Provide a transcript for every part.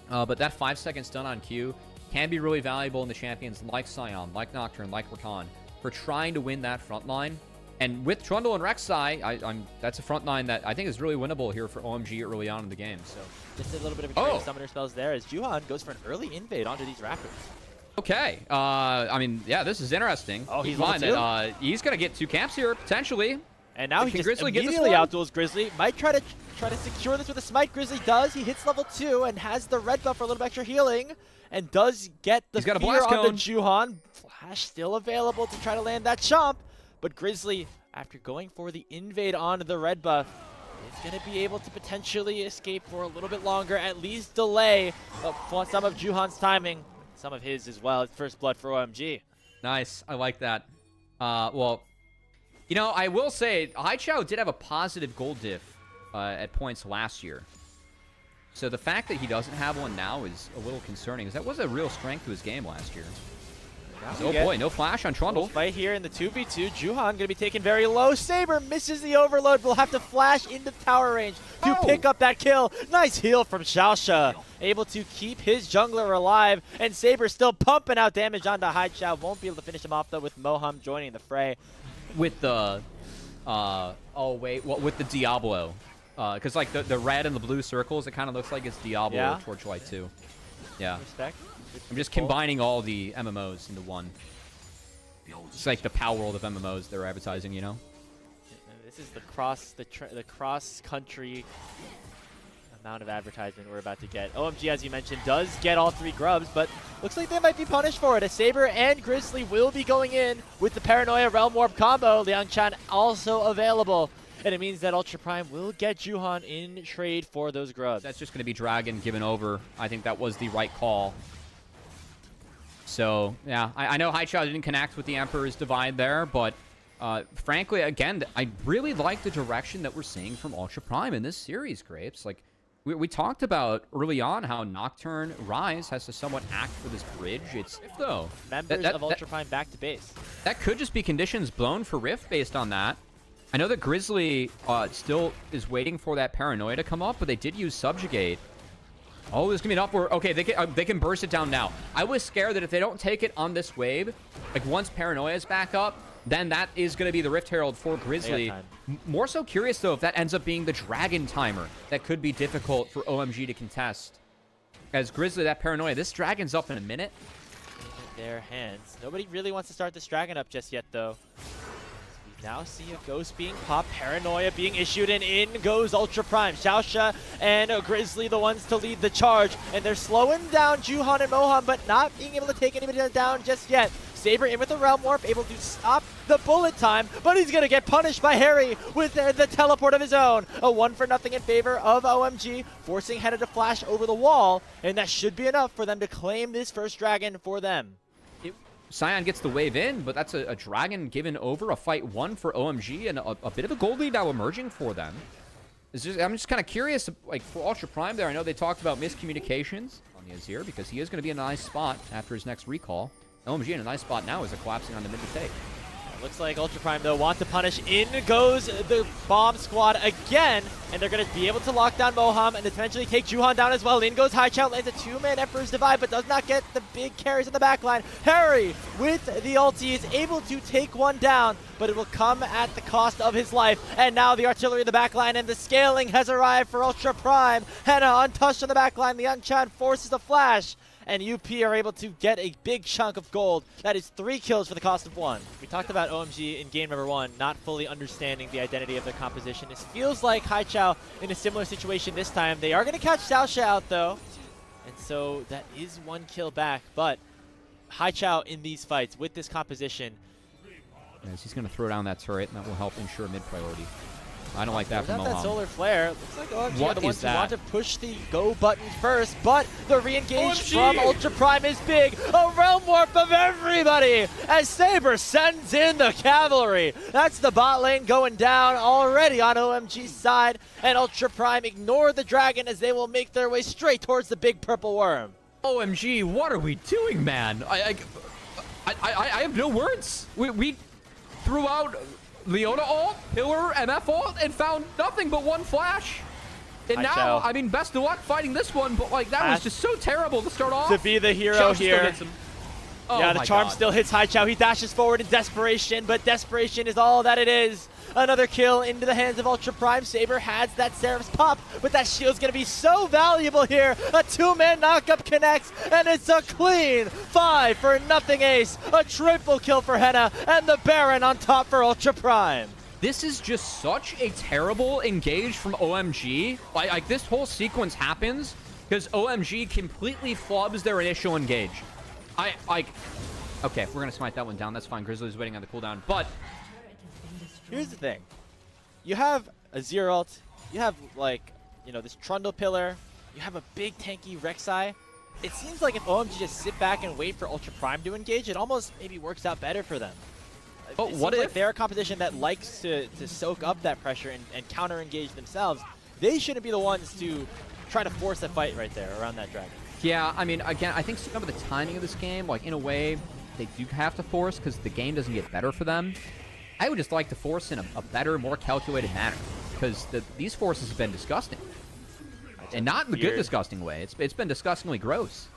But that 5-second stun on Q can be really valuable in the champions like Sion, like Nocturne, like Rakan, for trying to win that front line. And with Trundle and Rek'Sai, that's a front line that I think is really winnable here for OMG early on in the game. So just a little bit of a trade of summoner spells there as Juhan goes for an early invade onto these Raptors. Okay. I mean, yeah, this is interesting. Oh, he's level 2? He's going to get 2 camps here, potentially. And now he just Grizzly immediately outduels Grizzly. Might try to secure this with a smite. Grizzly does. He hits level 2 and has the red buff for a little bit extra healing. And does get the fear on the Juhan. Flash still available to try to land that chomp. But Grizzly, after going for the invade on the red buff, is going to be able to potentially escape for a little bit longer, at least delay some of Juhan's timing, some of his as well. It's first blood for OMG. Nice. I like that. Well, you know, I will say, Haichao did have a positive gold diff at points last year. So the fact that he doesn't have one now is a little concerning, because that was a real strength to his game last year. Oh boy, no flash on Trundle. Fight here in the 2v2. Juhan going to be taken very low. Saber misses the overload. Will have to flash into tower range to pick up that kill. Nice heal from Xiaosha. Able to keep his jungler alive. And Saber still pumping out damage onto Haichao. Won't be able to finish him off though with Moham joining the fray. With the, with the Diablo. Because like the red and the blue circles, it kind of looks like it's Diablo or Torchlight 2. Yeah. Respect. I'm just combining all the MMOs into one. It's like the Power World of MMOs they're advertising, you know? This is the cross-country amount of advertisement we're about to get. OMG, as you mentioned, does get all 3 grubs, but looks like they might be punished for it. A Saber and Grizzly will be going in with the Paranoia Realm Warp combo. Liang Chan also available. And it means that Ultra Prime will get Juhan in trade for those grubs. That's just going to be Dragon given over. I think that was the right call. So, yeah, I know Haichao didn't connect with the Emperor's Divide there, but frankly, again, I really like the direction that we're seeing from Ultra Prime in this series, Grapes. Like, we talked about early on how Nocturne Rise has to somewhat act for this bridge. It's Rift, though. Members of Ultra Prime back to base. That could just be conditions blown for Rift based on that. I know that Grizzly still is waiting for that Paranoia to come up, but they did use Subjugate. Oh, there's going to be an upward. Okay, they can burst it down now. I was scared that if they don't take it on this wave, like once Paranoia is back up, then that is going to be the Rift Herald for Grizzly. More so curious, though, if that ends up being the Dragon Timer. That could be difficult for OMG to contest. As Grizzly, that Paranoia, this Dragon's up in a minute. In their hands. Nobody really wants to start this Dragon up just yet, though. Now see a Ghost being popped, Paranoia being issued, and in goes Ultra Prime. Xiaosha and Grizzly the ones to lead the charge, and they're slowing down Juhan and Moham, but not being able to take anybody down just yet. Saber in with the Realm Warp, able to stop the bullet time, but he's going to get punished by Harry with the teleport of his own. A 1-for-0 in favor of OMG, forcing Henna to flash over the wall, and that should be enough for them to claim this first Dragon for them. Sion gets the wave in, but that's a Dragon given over, a fight 1 for OMG, and a bit of a gold lead now emerging for them. I'm just kind of curious, like, for Ultra Prime there, I know they talked about miscommunications on the Azir, because he is going to be in a nice spot after his next recall. OMG in a nice spot now as they're collapsing on the mid to take. Looks like Ultra Prime, though, want to punish. In goes the bomb squad again, and they're going to be able to lock down Moham and eventually take Juhan down as well. In goes Haichao, lands a 2-man Emperor's Divide, but does not get the big carries in the backline. Harry, with the ulti, is able to take one down, but it will come at the cost of his life. And now the artillery in the backline, and the scaling has arrived for Ultra Prime. Henna untouched on the backline. Liang Chan forces the flash. And UP are able to get a big chunk of gold. That is 3 kills for the cost of 1. We talked about OMG in game number 1 not fully understanding the identity of their composition. It feels like Haichao in a similar situation this time. They are going to catch Xiaosha out, though. And so that is 1 kill back. But Haichao in these fights with this composition. Yes, he's going to throw down that turret, and that will help ensure mid-priority. I don't like that from Moham. That solar flare. Looks like OMG are the ones who want to push the go button first, but the re-engage from Ultra Prime is big. A Realm Warp of everybody as Saber sends in the cavalry. That's the bot lane going down already on OMG's side, and Ultra Prime ignore the dragon as they will make their way straight towards the big purple worm. OMG, what are we doing, man? I have no words. We threw out Leona ult, Pillar, MF ult, and found nothing but 1 flash. And now, I mean, best of luck fighting this one, but like that was just so terrible to start off. To be the hero Chow here. Still hits him. Oh yeah, the charm still hits Haichao. He dashes forward in desperation, but desperation is all that it is. Another kill into the hands of Ultra Prime. Saber has that Seraph's pop, but that shield's going to be so valuable here. A two-man knockup connects, and it's a clean 5-0 ace. A triple kill for Henna, and the Baron on top for Ultra Prime. This is just such a terrible engage from OMG. Like this whole sequence happens because OMG completely flubs their initial engage. Okay, if we're gonna smite that one down, that's fine. Grizzly's waiting on the cooldown, but here's the thing. You have a Zero ult, you have like, you know, this Trundle pillar, you have a big tanky Rek'Sai. It seems like if OMG just sit back and wait for Ultra Prime to engage, it almost maybe works out better for them. But It what seems if like they're a competition that likes to soak up that pressure and counter engage themselves? They shouldn't be the ones to try to force a fight right there around that dragon. Yeah, I mean, again, I think some of the timing of this game, like, in a way, they do have to force because the game doesn't get better for them. I would just like to force in a better, more calculated manner because these forces have been disgusting. And not in the good disgusting way. It's been disgustingly gross.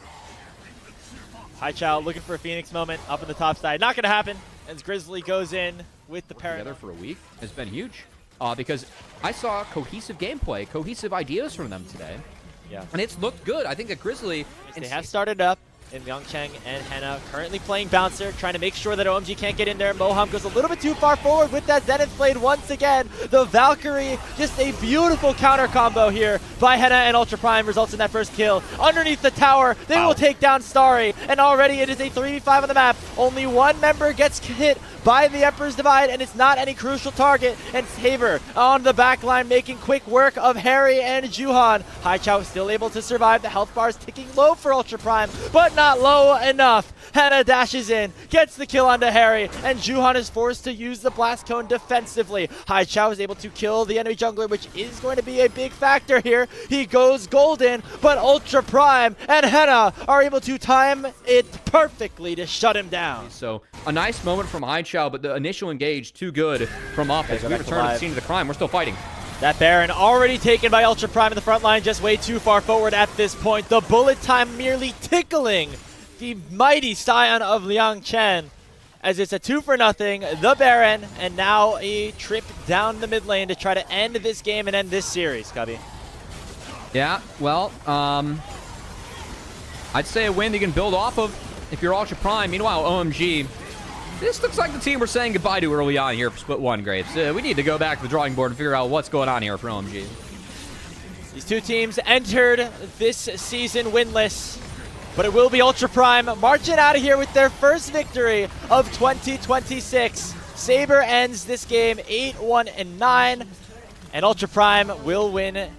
Haichao looking for a Phoenix moment up in the top side. Not going to happen as Grizzly goes in with the parent. Together for a week has been huge because I saw cohesive gameplay, cohesive ideas from them today. Yeah. And it's looked good. I think that Grizzly... They have started up in Yongcheng and Henna, currently playing Bouncer, trying to make sure that OMG can't get in there. Moham goes a little bit too far forward with that Zenith Blade once again. The Valkyrie, just a beautiful counter combo here by Henna and Ultra Prime, results in that first kill. Underneath the tower, they will take down Starry, and already it is a 3v5 on the map. Only one member gets hit by the Emperor's Divide, and it's not any crucial target. And Saber on the back line making quick work of Harry and Juhan. Haichao still able to survive. The health bar is ticking low for Ultra Prime, but not low enough. Henna dashes in, gets the kill onto Harry, and Juhan is forced to use the Blast Cone defensively. Haichao is able to kill the enemy jungler, which is going to be a big factor here. He goes golden, but Ultra Prime and Henna are able to time it perfectly to shut him down. So a nice moment from Haichao, but the initial engage too good from up as we return to the scene of the crime. We're still fighting. That Baron already taken by Ultra Prime in the front line, just way too far forward at this point. The bullet time merely tickling the mighty Scion of Liang Chen, as it's a 2-0, the Baron, and now a trip down the mid lane to try to end this game and end this series, Cubby. Yeah, well, I'd say a win you can build off of if you're Ultra Prime. Meanwhile, OMG, this looks like the team we're saying goodbye to early on here for Split 1, Graves. We need to go back to the drawing board and figure out what's going on here for OMG. These two teams entered this season winless, but it will be Ultra Prime marching out of here with their first victory of 2026. Saber ends this game 8-1-9, and Ultra Prime will win,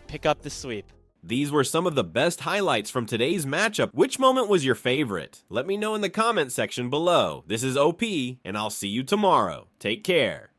pick up the sweep. These were some of the best highlights from today's matchup. Which moment was your favorite? Let me know in the comment section below. This is OP, and I'll see you tomorrow. Take care.